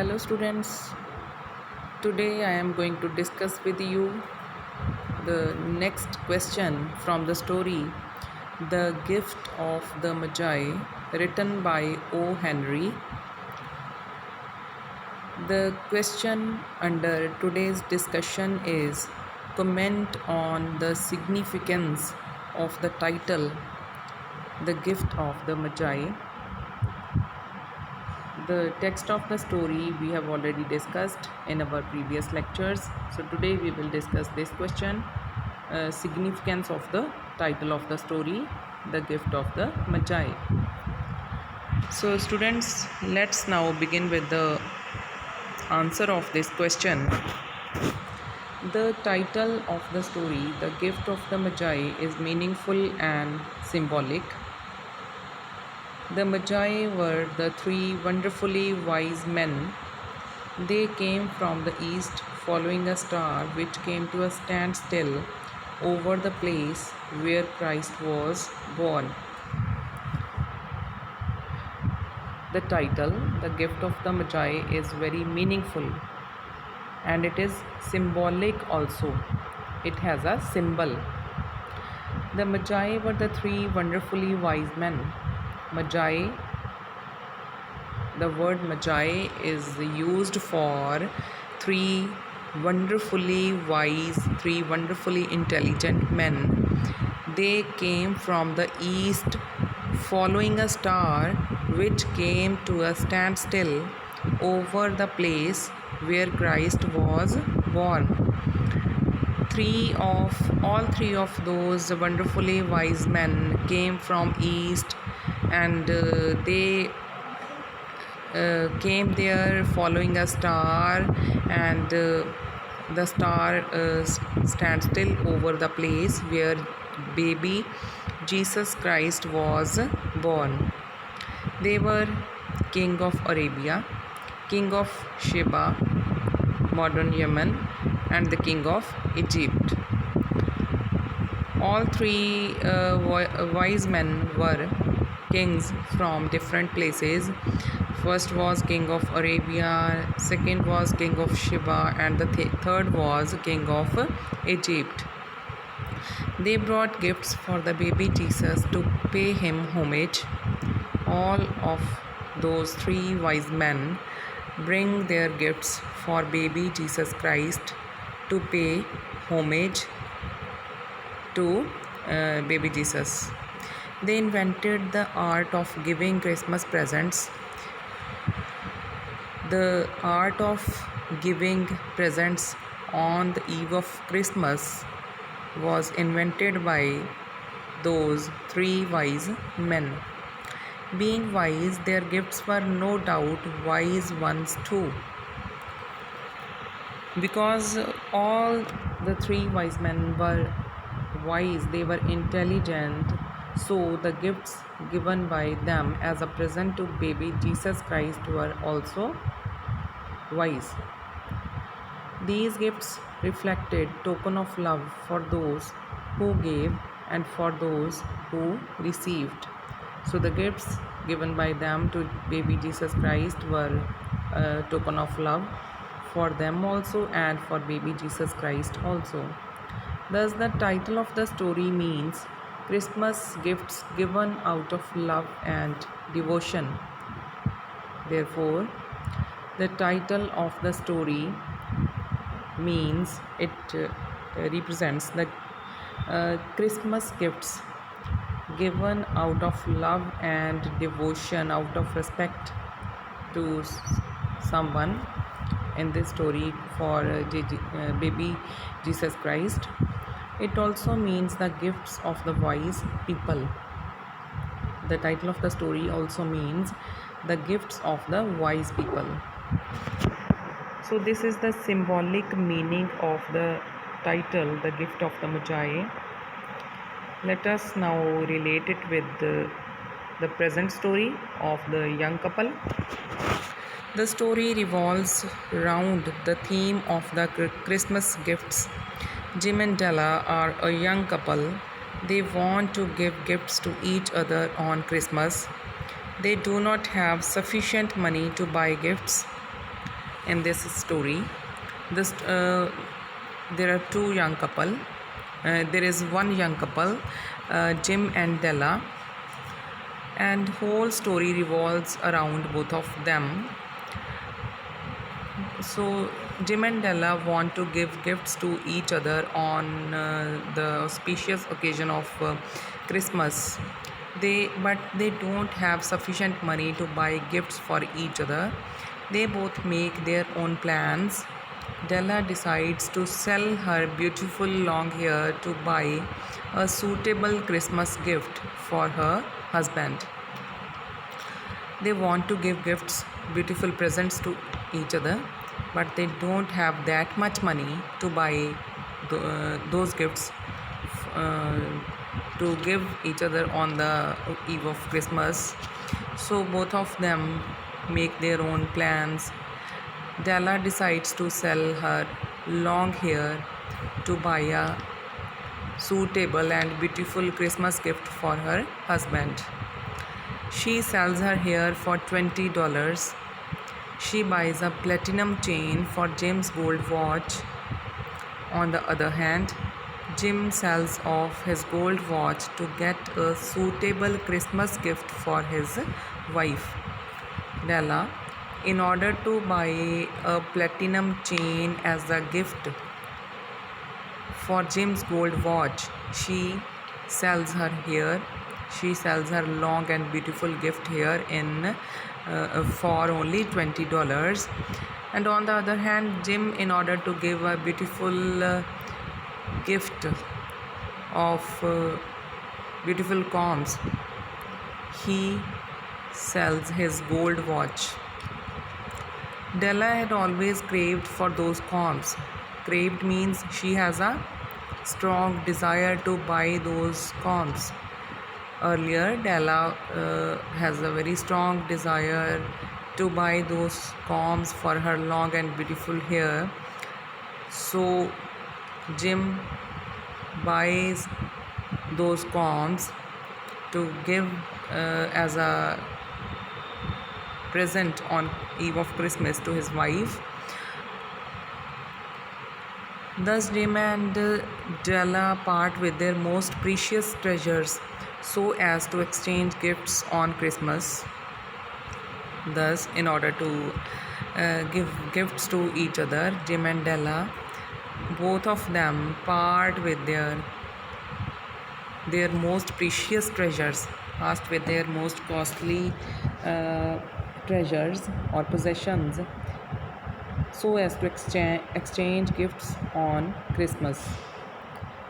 Hello students, today I am going to discuss with you the next question from the story The Gift of the Magi, written by O. Henry. The question under today's discussion is comment on the significance of the title The Gift of the Magi. The text of the story we have already discussed in our previous lectures. So today we will discuss this question, significance of the title of the story, The Gift of the Magi. So students, let's now begin with the answer of this question. The title of the story, The Gift of the Magi, is meaningful and symbolic. The Magi were the three wonderfully wise men. They came from the east, following a star which came to a standstill over the place where Christ was born. The title, The Gift of the Magi, is very meaningful and it is symbolic also. It has a symbol. The Magi were the three wonderfully wise men. Magi, the word Magi is used for three wonderfully wise, three wonderfully intelligent men. They came from the east, following a star which came to a standstill over the place where Christ was born. All three of those wonderfully wise men came from east, and they came there following a star, and the star stands still over the place where baby Jesus Christ was born. They were king of Arabia, king of Sheba, modern Yemen, and the king of Egypt. All three wise men were kings from different places. First was king of Arabia, second was king of Sheba, and the third was king of Egypt. They brought gifts for the baby Jesus to pay him homage. All of those three wise men bring their gifts for baby Jesus Christ to pay homage to baby Jesus. They invented the art of giving Christmas presents. The art of giving presents on the eve of Christmas was invented by those three wise men. Being wise, their gifts were no doubt wise ones too. Because all the three wise men were wise, they were intelligent, so the gifts given by them as a present to baby Jesus Christ were also wise. These gifts reflected token of love for those who gave and for those who received. So the gifts given by them to baby Jesus Christ were a token of love for them also and for baby Jesus Christ also. Thus the title of the story means Christmas gifts given out of love and devotion. Therefore, the title of the story means it represents the Christmas gifts given out of love and devotion, out of respect to someone, in this story for baby Jesus Christ. It also means the gifts of the wise people. The title of the story also means the gifts of the wise people. So this is the symbolic meaning of the title, The Gift of the Magi. Let us now relate it with the present story of the young couple. The story revolves around the theme of the Christmas gifts. Jim and Della are a young couple. They want to give gifts to each other on Christmas. They do not have sufficient money to buy gifts. in this story. This there are two young couple. There is one young couple, Jim and Della, and whole story revolves around both of them. So Jim and Della want to give gifts to each other on the auspicious occasion of Christmas. They don't have sufficient money to buy gifts for each other. They both make their own plans. Della decides to sell her beautiful long hair to buy a suitable Christmas gift for her husband. They want to give gifts, beautiful presents to each other, but they don't have that much money to buy those gifts uh, to give each other on the eve of Christmas. So both of them make their own plans. Della decides to sell her long hair to buy a suitable and beautiful Christmas gift for her husband. She sells her hair for $20. She buys a platinum chain for Jim's gold watch. On the other hand, Jim sells off his gold watch to get a suitable Christmas gift for his wife, Della. In order to buy a platinum chain as a gift for Jim's gold watch, she sells her hair. She sells her long and beautiful gift hair in for only $20. And on the other hand, Jim, in order to give a beautiful gift of beautiful combs, he sells his gold watch. Della had always craved for those combs. Craved means she has a strong desire to buy those combs. Earlier, Della has a very strong desire to buy those combs for her long and beautiful hair. So Jim buys those combs to give as a present on eve of Christmas to his wife. Thus Jim and Della part with their most precious treasures so as to exchange gifts on Christmas. Thus, in order to give gifts to each other, Jim and Della, both of them part with their most precious treasures, part with their most costly treasures or possessions, so as to exchange gifts on Christmas.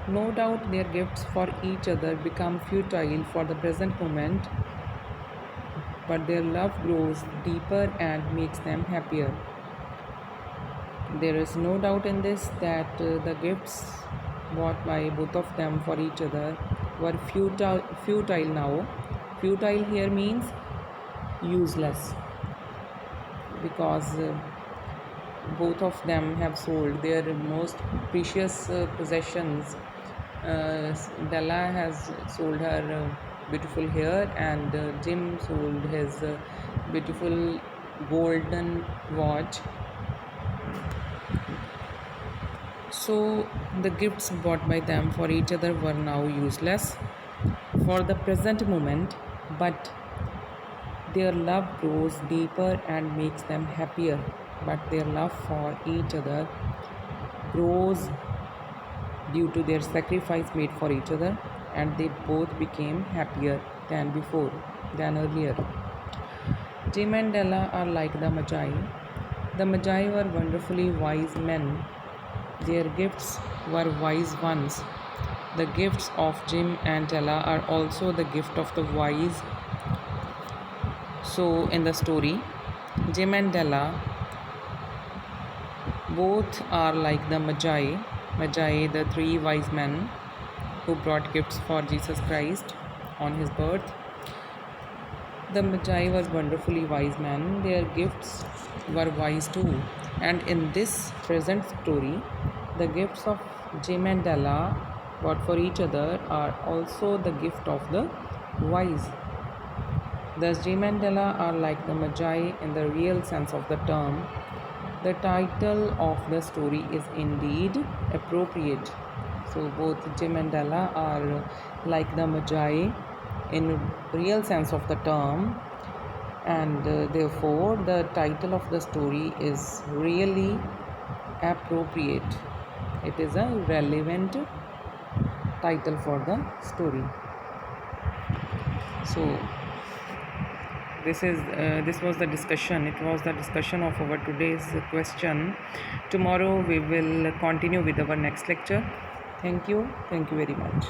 No doubt their gifts for each other become futile for the present moment, but their love grows deeper and makes them happier. There is no doubt in this that the gifts bought by both of them for each other were futile now. Futile here means useless, because both of them have sold their most precious possessions. Della has sold her beautiful hair, and Jim sold his beautiful golden watch. So the gifts bought by them for each other were now useless for the present moment, but their love grows deeper and makes them happier. But their love for each other grows due to their sacrifice made for each other, and they both became happier than earlier. Jim and Della are like the Magi. The Magi were wonderfully wise men. Their gifts were wise ones. The gifts of Jim and Della are also the gift of the wise. So, in the story, Jim and Della both are like the Magi, the three wise men who brought gifts for Jesus Christ on his birth. The Magi were wonderfully wise men. Their gifts were wise too. And in this present story, the gifts of Jim and Della bought for each other are also the gift of the wise. Thus, Jim and Della are like the Magi in the real sense of the term. The title of the story is indeed appropriate. So both Jim and Ella are like the Magi in real sense of the term, and therefore the title of the story is really appropriate. It is a relevant title for the story. So this was the discussion. It was the discussion of our today's question. Tomorrow we will continue with our next lecture. Thank you very much.